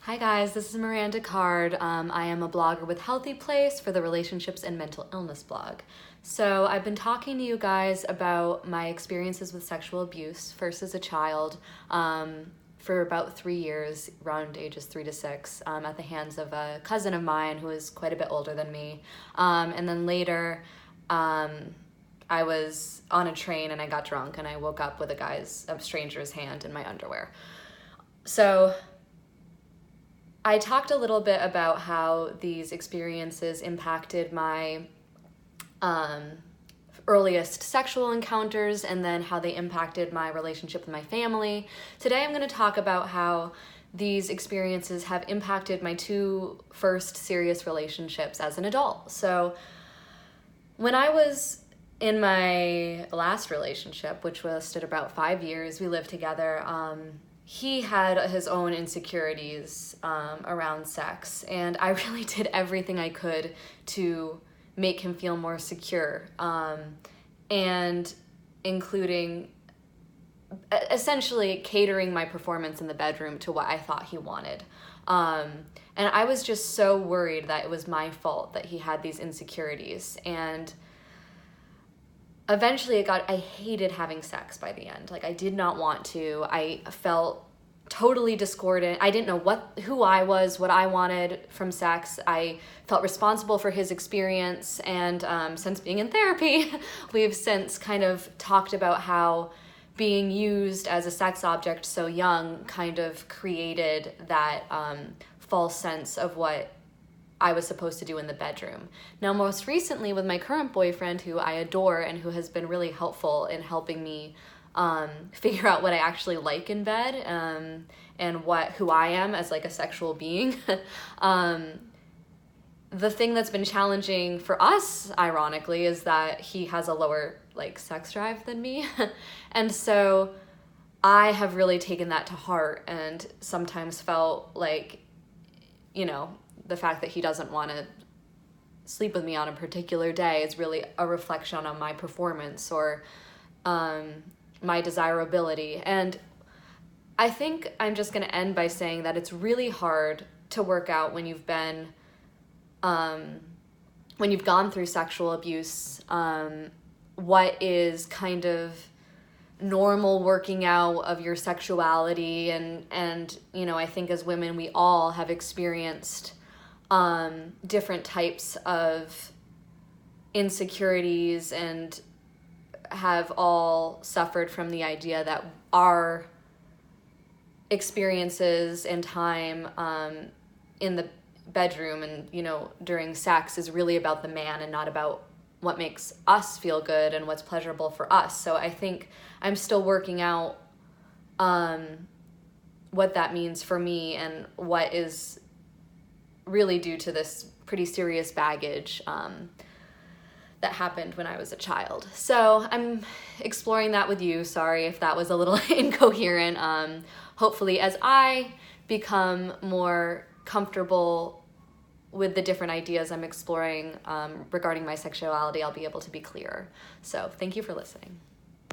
Hi guys, this is Miranda Card. I am a blogger with HealthyPlace for the Relationships and Mental Illness blog. So I've been talking to you guys about my experiences with sexual abuse, first as a child, for about 3 years, around ages 3 to 6, at the hands of a cousin of mine who is quite a bit older than me. And then later, I was on a train and I got drunk and I woke up with a stranger's hand in my underwear. So I talked a little bit about how these experiences impacted my earliest sexual encounters and then how they impacted my relationship with my family. Today I'm going to talk about how these experiences have impacted my two first serious relationships as an adult. So when I was in my last relationship, which lasted about 5 years, we lived together, he had his own insecurities around sex, and I really did everything I could to make him feel more secure, and including essentially catering my performance in the bedroom to what I thought he wanted. And I was just so worried that it was my fault that he had these insecurities, and eventually I hated having sex by the end. Like, I did not want to. I felt totally discordant. I didn't know who I was, what I wanted from sex. I felt responsible for his experience. And since being in therapy, we've since kind of talked about how being used as a sex object so young kind of created that false sense of what I was supposed to do in the bedroom. Now, most recently with my current boyfriend, who I adore and who has been really helpful in helping me figure out what I actually like in bed, and who I am as like a sexual being. The thing that's been challenging for us, ironically, is that he has a lower like sex drive than me. And so I have really taken that to heart and sometimes felt like, the fact that he doesn't want to sleep with me on a particular day is really a reflection on my performance or my desirability. And I think I'm just going to end by saying that it's really hard to work out when you've been, when you've gone through sexual abuse, what is kind of normal working out of your sexuality. And I think as women, we all have experienced different types of insecurities and have all suffered from the idea that our experiences and time in the bedroom and, during sex is really about the man and not about what makes us feel good and what's pleasurable for us. So I think I'm still working out what that means for me and what is really due to this pretty serious baggage that happened when I was a child. So I'm exploring that with you. Sorry if that was a little incoherent. Hopefully, as I become more comfortable with the different ideas I'm exploring regarding my sexuality, I'll be able to be clearer. So thank you for listening.